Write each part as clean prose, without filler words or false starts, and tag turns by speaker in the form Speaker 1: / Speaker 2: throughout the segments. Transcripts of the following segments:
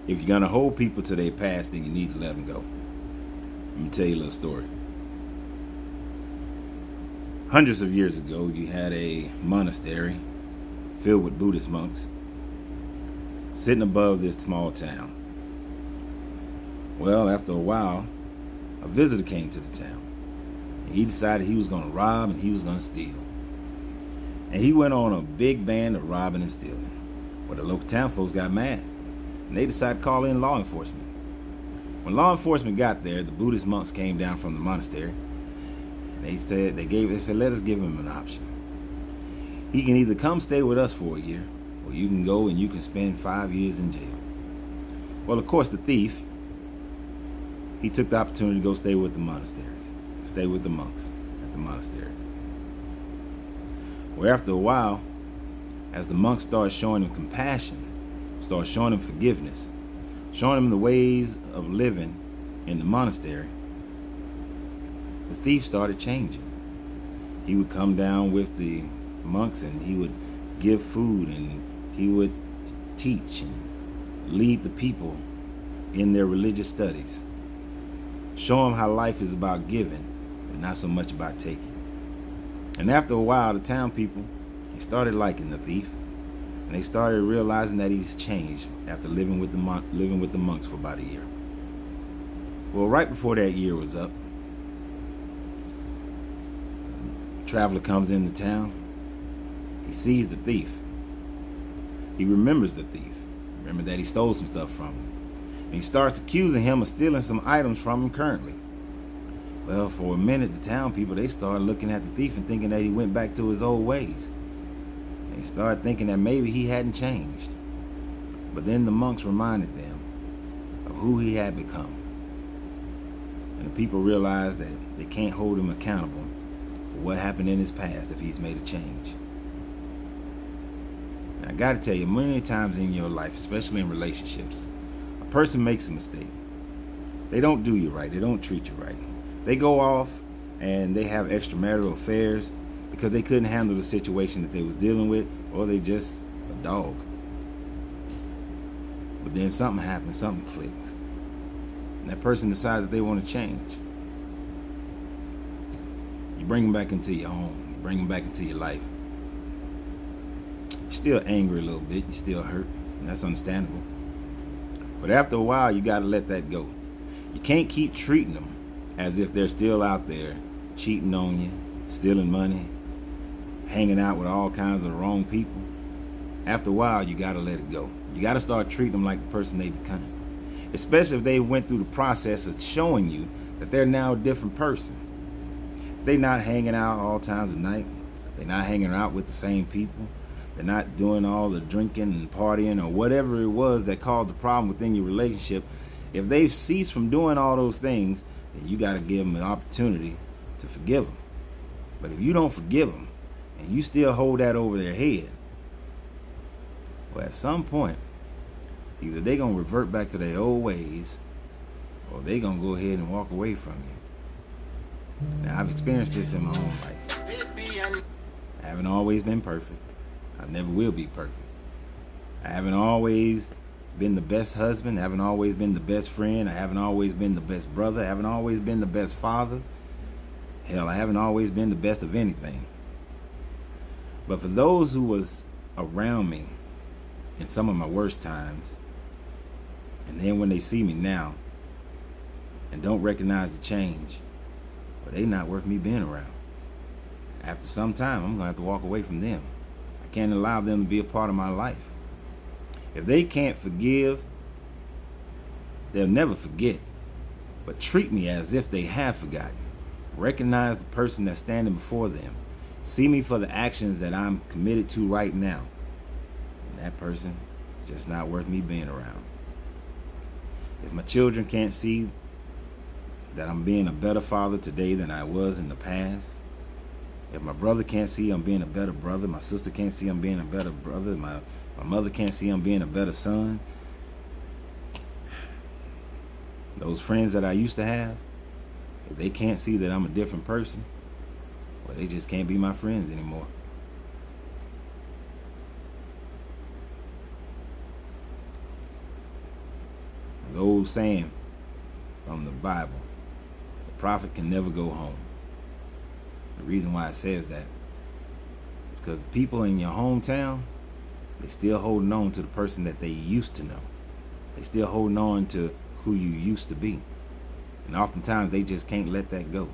Speaker 1: If you're going to hold people to their past, then you need to let them go. Let me tell you a little story. Hundreds of years ago, you had a monastery filled with Buddhist monks sitting above this small town. Well, after a while, a visitor came to the town. And he decided he was going to rob and he was going to steal. And he went on a big band of robbing and stealing. Well, the local town folks got mad, and they decided to call in law enforcement. When law enforcement got there, the Buddhist monks came down from the monastery, and they said, let us give him an option. He can either come stay with us for a year, or you can go and you can spend 5 years in jail. Well, of course, the thief, he took the opportunity to go stay with the monastery, stay with the monks at the monastery. Well, after a while, as the monks started showing him compassion, started showing him forgiveness, showing him the ways of living in the monastery, the thief started changing. He would come down with the monks and he would give food and he would teach and lead the people in their religious studies. Show them how life is about giving and not so much about taking. And after a while, the town people, they started liking the thief, and they started realizing that he's changed after living with the monks for about a year. Well, right before that year was up, a traveler comes into town. He sees the thief. He remembers the thief. Remember that he stole some stuff from him. And he starts accusing him of stealing some items from him currently. Well, for a minute, the town people, they started looking at the thief and thinking that he went back to his old ways. They started thinking that maybe he hadn't changed. But then the monks reminded them of who he had become. And the people realized that they can't hold him accountable for what happened in his past if he's made a change. Now, I got to tell you, many times in your life, especially in relationships, a person makes a mistake. They don't do you right. They don't treat you right. They go off and they have extramarital affairs because they couldn't handle the situation that they was dealing with, or they just a dog. But then something happens, something clicks, and that person decides that they want to change. You bring them back into your home, you bring them back into your life. You're still angry a little bit, you're still hurt, and that's understandable. But after a while, you got to let that go. You can't keep treating them as if they're still out there cheating on you, stealing money, hanging out with all kinds of wrong people. After a while, you got to let it go. You got to start treating them like the person they become. Especially if they went through the process of showing you that they're now a different person. If they're not hanging out all times of night, they're not hanging out with the same people, they're not doing all the drinking and partying or whatever it was that caused the problem within your relationship. If they've ceased from doing all those things, then you got to give them an opportunity to forgive them. But if you don't forgive them and you still hold that over their head, well, at some point, either they're going to revert back to their old ways or they're going to go ahead and walk away from you. Now, I've experienced this in my own life. I haven't always been perfect. I never will be perfect. I haven't always been the best husband. I haven't always been the best friend. I haven't always been the best brother. I haven't always been the best father. Hell, I haven't always been the best of anything. But for those who was around me in some of my worst times, and then when they see me now and don't recognize the change, well, they not worth me being around. After some time, I'm going to have to walk away from them. I can't allow them to be a part of my life. If they can't forgive, they'll never forget. But treat me as if they have forgotten. Recognize the person that's standing before them. See me for the actions that I'm committed to right now. And that person is just not worth me being around. If my children can't see that I'm being a better father today than I was in the past, if my brother can't see I'm being a better brother, my sister can't see I'm being a better brother, my mother can't see I'm being a better son, those friends that I used to have, if they can't see that I'm a different person, well, they just can't be my friends anymore. The old saying from the Bible, the prophet can never go home. The reason why it says that, because the people in your hometown, they still holding on to the person that they used to know. They still holding on to who you used to be. And oftentimes they just can't let that go.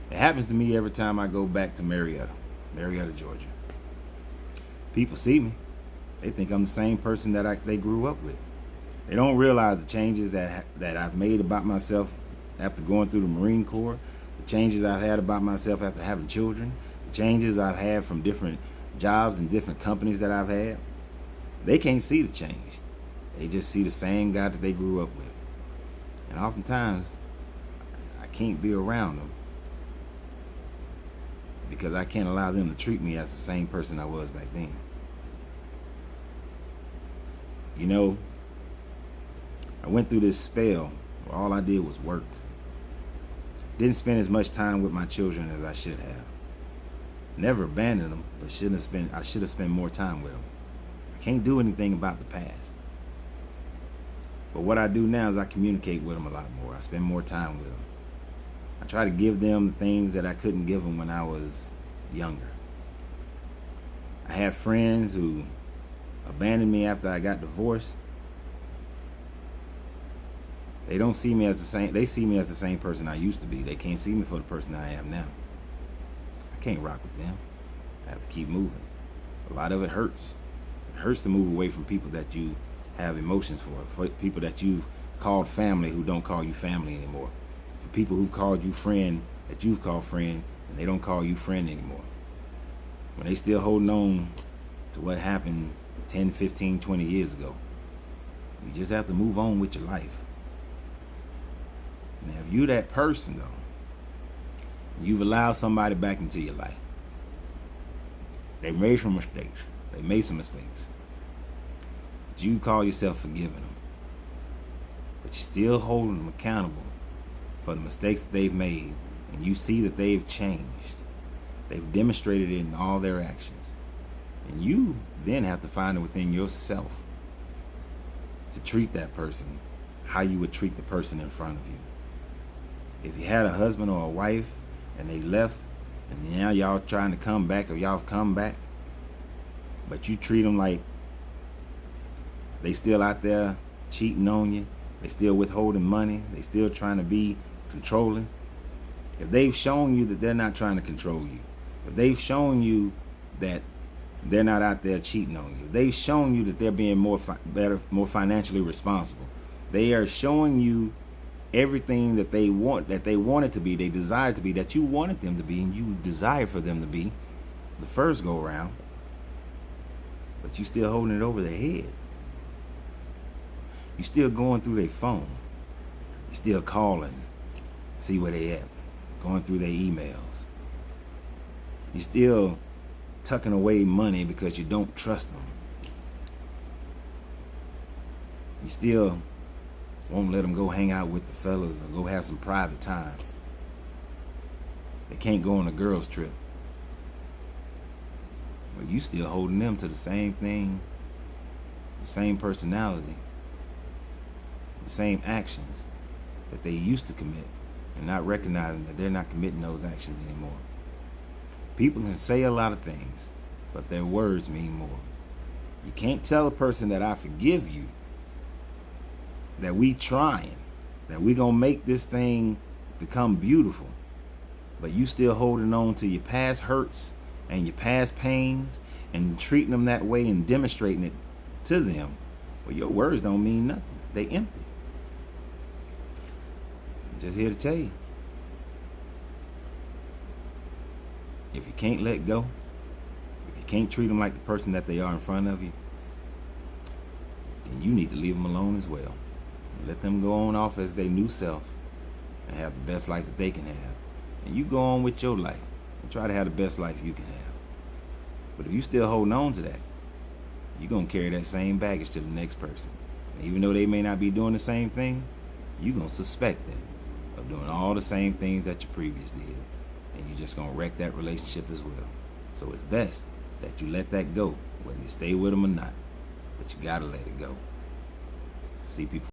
Speaker 1: It happens to me every time I go back to Marietta, Georgia. People see me. They think I'm the same person that they grew up with. They don't realize the changes that I've made about myself after going through the Marine Corps, the changes I've had about myself after having children, the changes I've had from different jobs and different companies that I've had. They can't see the change. They just see the same guy that they grew up with. And oftentimes, I can't be around them because I can't allow them to treat me as the same person I was back then. You know, I went through this spell where all I did was work. Didn't spend as much time with my children as I should have. Never abandoned them, but I should have spent more time with them. I can't do anything about the past. But what I do now is I communicate with them a lot more. I spend more time with them. I try to give them the things that I couldn't give them when I was younger. I have friends who abandoned me after I got divorced. They don't see me as the same. They see me as the same person I used to be. They can't see me for the person I am now. I can't rock with them. I have to keep moving. A lot of it hurts. It hurts to move away from people that you have emotions for people that you've called family who don't call you family anymore. For people who called you friend that you've called friend and they don't call you friend anymore. When they still holding on to what happened 10, 15, 20 years ago. You just have to move on with your life. Now, if you that person, though, you've allowed somebody back into your life. They made some mistakes. But you call yourself forgiving them. But you're still holding them accountable for the mistakes that they've made. And you see that they've changed. They've demonstrated it in all their actions. And you then have to find it within yourself to treat that person how you would treat the person in front of you. If you had a husband or a wife and they left and now y'all trying to come back or y'all come back, but you treat them like they still out there cheating on you, they still withholding money, they still trying to be controlling. If they've shown you that they're not trying to control you, if they've shown you that they're not out there cheating on you, they've shown you that they're being more financially responsible, they are showing you everything that they wanted to be, they desired to be, that you wanted them to be, and you desired for them to be the first go around, but you still holding it over their head. You still going through their phone. You still calling, see where they at, going through their emails. You still tucking away money because you don't trust them. You still won't let them go hang out with the fellas or go have some private time. They can't go on a girls trip. But you still holding them to the same thing, the same personality, the same actions that they used to commit, and not recognizing that they're not committing those actions anymore. People can say a lot of things, but their words mean more. You can't tell a person that I forgive you, that we trying, that we gonna make this thing become beautiful, but you still holding on to your past hurts and your past pains and treating them that way and demonstrating it to them. Well, your words don't mean nothing. They empty. I'm just here to tell you, if you can't let go, if you can't treat them like the person that they are in front of you, then you need to leave them alone as well. Let them go on off as their new self and have the best life that they can have. And you go on with your life and try to have the best life you can have. But if you still holding on to that, you're going to carry that same baggage to the next person. And even though they may not be doing the same thing, you're going to suspect them of doing all the same things that you previously did. And you're just going to wreck that relationship as well. So it's best that you let that go, whether you stay with them or not. But you got to let it go. See, people.